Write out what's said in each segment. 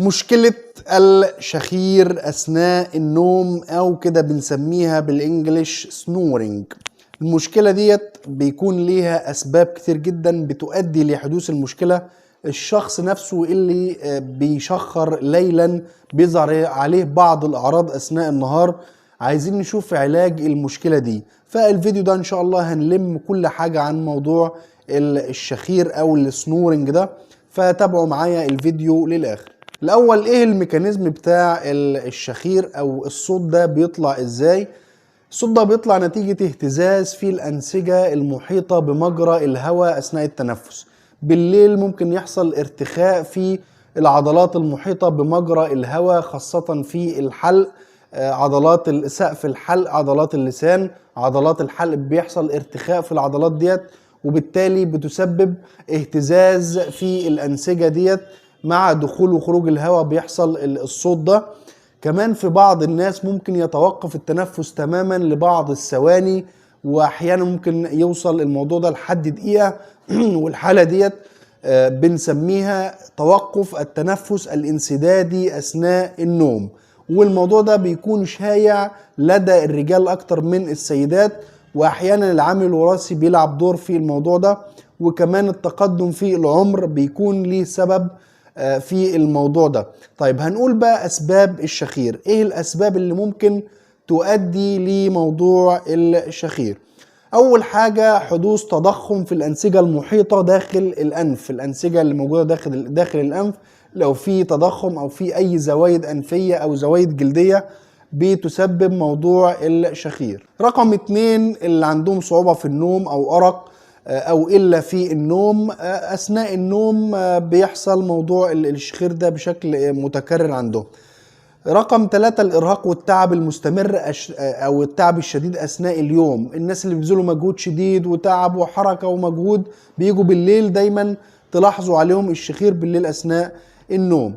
مشكلة الشخير أثناء النوم أو كده بنسميها بالإنجليش سنورنج. المشكلة ديت بيكون ليها أسباب كتير جدا بتؤدي لحدوث المشكلة. الشخص نفسه اللي بيشخر ليلا بيظهر عليه بعض الأعراض أثناء النهار. عايزين نشوف علاج المشكلة دي، فالفيديو ده إن شاء الله هنلم كل حاجة عن موضوع الشخير أو السنورنج ده، فتابعوا معايا الفيديو للآخر. الأول إيه الميكانيزم بتاع الشخير أو الصوت ده بيطلع إزاي؟ الصوت ده بيطلع نتيجة اهتزاز في الأنسجة المحيطة بمجرى الهواء أثناء التنفس. بالليل ممكن يحصل ارتخاء في العضلات المحيطة بمجرى الهواء، خاصة في الحلق، عضلات سقف الحلق، عضلات اللسان، عضلات الحلق بيحصل ارتخاء في العضلات ديت، وبالتالي بتسبب اهتزاز في الأنسجة ديت. مع دخول وخروج الهواء بيحصل الصوت ده. كمان في بعض الناس ممكن يتوقف التنفس تماما لبعض الثواني، واحيانا ممكن يوصل الموضوع ده لحد دقيقة والحالة ديت بنسميها توقف التنفس الانسدادي اثناء النوم. والموضوع ده بيكون شائع لدى الرجال اكتر من السيدات، واحيانا العامل الوراثي بيلعب دور في الموضوع ده، وكمان التقدم في العمر بيكون ليه سبب في الموضوع ده. طيب هنقول بقى أسباب الشخير. إيه الأسباب اللي ممكن تؤدي لموضوع الشخير؟ أول حاجة حدوث تضخم في الأنسجة المحيطة داخل الأنف، الأنسجة اللي موجودة داخل الأنف لو في تضخم أو في أي زوايد أنفية أو زوايد جلدية بتسبب موضوع الشخير. رقم 2 اللي عندهم صعوبة في النوم أو أرق أو إلا في النوم. أثناء النوم بيحصل موضوع الشخير ده بشكل متكرر عندهم. رقم 3 الإرهاق والتعب المستمر أو التعب الشديد أثناء اليوم. الناس اللي بيبذلوا مجهود شديد وتعب وحركة ومجهود بيجوا بالليل دايما تلاحظوا عليهم الشخير بالليل أثناء النوم.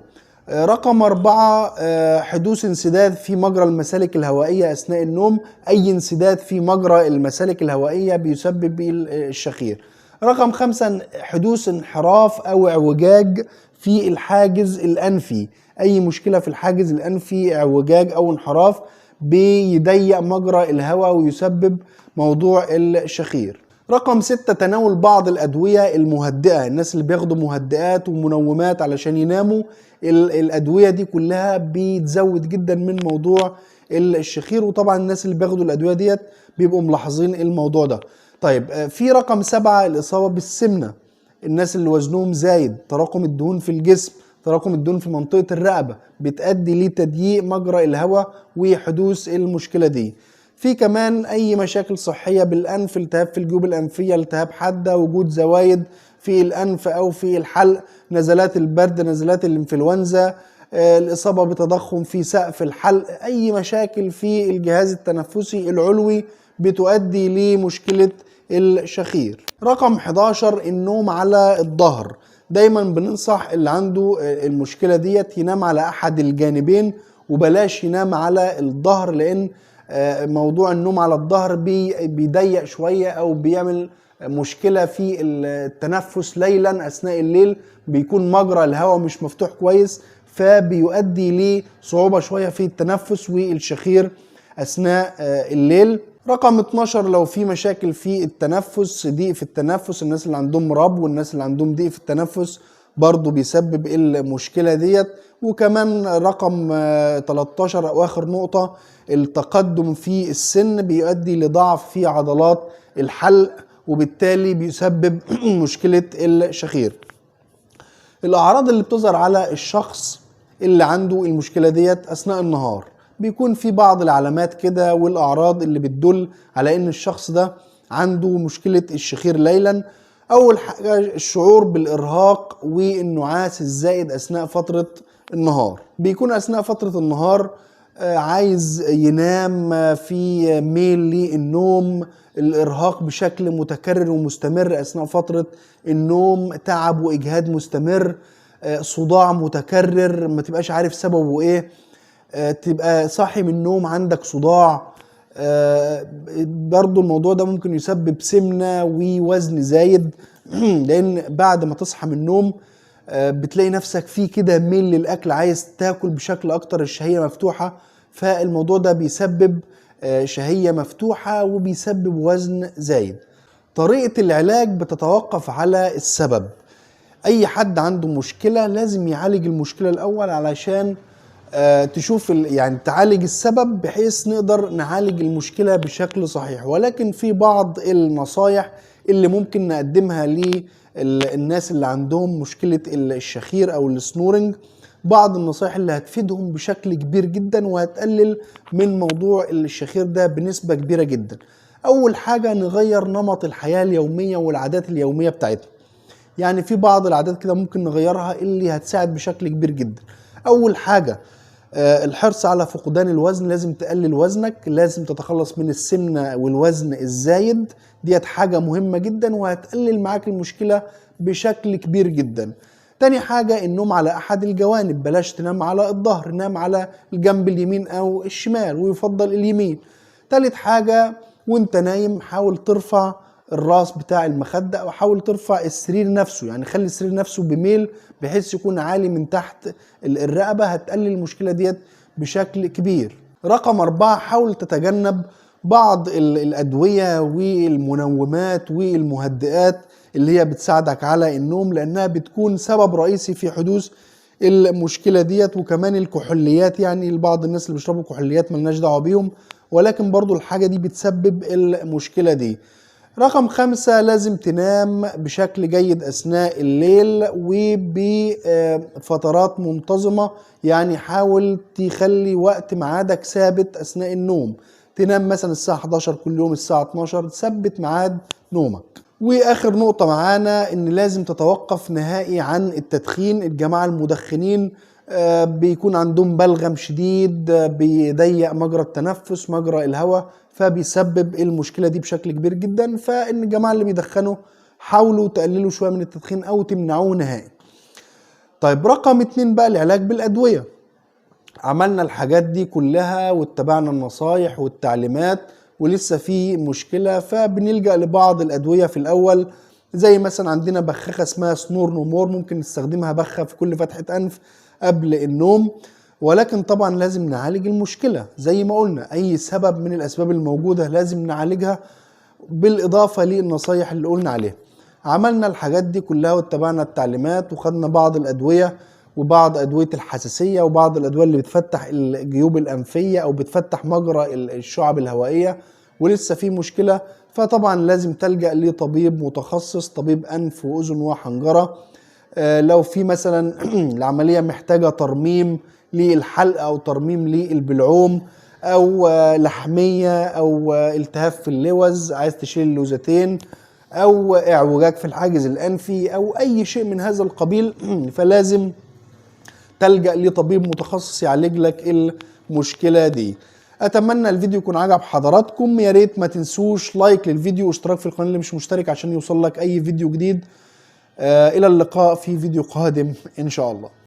رقم 4 حدوث انسداد في مجرى المسالك الهوائية أثناء النوم. أي انسداد في مجرى المسالك الهوائية بيسبب الشخير. رقم 5 حدوث انحراف أو اعوجاج في الحاجز الأنفي. أي مشكلة في الحاجز الأنفي، اعوجاج أو انحراف بيضيق مجرى الهواء ويسبب موضوع الشخير. رقم 6 تناول بعض الأدوية المهدئة. الناس اللي بياخدوا مهدئات ومنومات علشان يناموا، الأدوية دي كلها بتزود جدا من موضوع الشخير، وطبعا الناس اللي بياخدوا الأدوية ديت بيبقوا ملاحظين الموضوع ده. طيب في رقم 7 الإصابة بالسمنة. الناس اللي وزنهم زايد، تراكم الدهون في الجسم، تراكم الدهون في منطقة الرقبة بتؤدي لتضييق مجرى الهواء وحدوث المشكلة دي. في كمان أي مشاكل صحية بالأنف، التهاب في الجيوب الأنفية، التهاب حادة، وجود زوايد في الأنف أو في الحلق، نزلات البرد، نزلات الإنفلونزا، الإصابة بتضخم في سقف الحلق. أي مشاكل في الجهاز التنفسي العلوي بتؤدي لمشكلة الشخير. رقم 11 النوم على الظهر. دايما بننصح اللي عنده المشكلة ديت ينام على أحد الجانبين وبلاش ينام على الظهر، لأن موضوع النوم على الظهر بيضيق شوية أو بيعمل مشكلة في التنفس ليلا. أثناء الليل بيكون مجرى الهواء مش مفتوح كويس، فبيؤدي لصعوبة شوية في التنفس والشخير أثناء الليل. رقم 12 لو في مشاكل في التنفس، ضيق في التنفس، الناس اللي عندهم ربو والناس اللي عندهم ضيق في التنفس برضو بيسبب المشكلة ديت. وكمان رقم 13 أو آخر نقطة التقدم في السن بيؤدي لضعف في عضلات الحلق، وبالتالي بيسبب مشكلة الشخير. الأعراض اللي بتظهر على الشخص اللي عنده المشكلة ديت أثناء النهار بيكون في بعض العلامات كده والأعراض اللي بتدل على إن الشخص ده عنده مشكلة الشخير ليلا. أول حاجة الشعور بالإرهاق والنعاس الزائد أثناء فترة النهار. بيكون أثناء فترة النهار عايز ينام، في ميل للنوم، الإرهاق بشكل متكرر ومستمر أثناء فترة النوم، تعب وإجهاد مستمر، صداع متكرر ما تبقاش عارف سببه إيه، تبقى صاحي من النوم عندك صداع. برضو الموضوع ده ممكن يسبب سمنة ووزن زايد لأن بعد ما تصحى من النوم بتلاقي نفسك في كده ميل للاكل، عايز تاكل بشكل اكتر، الشهية مفتوحة، فالموضوع ده بيسبب شهية مفتوحة وبيسبب وزن زايد. طريقة العلاج بتتوقف على السبب. اي حد عنده مشكلة لازم يعالج المشكلة الاول علشان تشوف يعني تعالج السبب بحيث نقدر نعالج المشكلة بشكل صحيح. ولكن في بعض النصايح اللي ممكن نقدمها للناس اللي عندهم مشكلة الشخير او السنورنج، بعض النصائح اللي هتفيدهم بشكل كبير جدا وهتقلل من موضوع الشخير ده بنسبة كبيرة جدا. اول حاجة نغير نمط الحياة اليومية والعادات اليومية بتاعتنا. يعني في بعض العادات كده ممكن نغيرها اللي هتساعد بشكل كبير جدا. اول حاجة الحرص على فقدان الوزن، لازم تقلل وزنك، لازم تتخلص من السمنة والوزن الزايد، ديت حاجة مهمة جدا وهتقلل معاك المشكلة بشكل كبير جدا. تاني حاجة النوم على أحد الجوانب، بلاش تنام على الظهر، نام على الجنب اليمين أو الشمال ويفضل اليمين. تالت حاجة وانت نايم حاول ترفع الراس بتاع المخدة او حاول ترفع السرير نفسه، يعني خلي السرير نفسه بميل بحيث يكون عالي من تحت الرقبة، هتقلل المشكلة ديت بشكل كبير. رقم 4 حاول تتجنب بعض الأدوية والمنومات والمهدئات اللي هي بتساعدك على النوم، لأنها بتكون سبب رئيسي في حدوث المشكلة ديت. وكمان الكحوليات، يعني بعض الناس اللي بيشربوا كحوليات ملناش دعوة بيهم، ولكن برضو الحاجة دي بتسبب المشكلة دي. رقم 5 لازم تنام بشكل جيد أثناء الليل وبفترات منتظمة، يعني حاول تخلي وقت ميعادك ثابت أثناء النوم، تنام مثلا الساعة 11 كل يوم، الساعة 12، تثبت ميعاد نومك. واخر نقطة معانا ان لازم تتوقف نهائي عن التدخين. الجماعة المدخنين بيكون عندهم بلغم شديد، بيضيق مجرى التنفس، مجرى الهواء، فبيسبب المشكلة دي بشكل كبير جدا. فان الجماعة اللي بيدخنوا حاولوا تقللوا شوية من التدخين او تمنعوه نهائي. طيب رقم 2 بقى العلاج بالأدوية. عملنا الحاجات دي كلها واتبعنا النصايح والتعليمات ولسه في مشكلة، فبنلجأ لبعض الأدوية في الأول، زي مثلا عندنا بخاخة اسمها سنور نومور، ممكن نستخدمها بخة في كل فتحة أنف قبل النوم. ولكن طبعا لازم نعالج المشكلة زي ما قلنا، أي سبب من الأسباب الموجودة لازم نعالجها بالإضافة للنصايح اللي قلنا عليها. عملنا الحاجات دي كلها واتبعنا التعليمات وخدنا بعض الأدوية وبعض أدوية الحساسية وبعض الأدوية اللي بتفتح الجيوب الأنفية أو بتفتح مجرى الشعب الهوائية، ولسه في مشكلة، فطبعا لازم تلجأ لطبيب متخصص، طبيب أنف وأذن وحنجرة. لو في مثلا العملية محتاجة ترميم للحلق أو ترميم للبلعوم أو لحمية أو التهاب في اللوز، عايز تشيل اللوزتين أو اعوجاج في الحاجز الأنفي أو أي شيء من هذا القبيل، فلازم تلجأ لطبيب متخصص يعالج لك المشكلة دي. اتمنى الفيديو يكون عجب حضراتكم، يا ريت ما تنسوش لايك للفيديو واشتراك في القناة اللي مش مشترك عشان يوصل لك اي فيديو جديد. الى اللقاء في فيديو قادم ان شاء الله.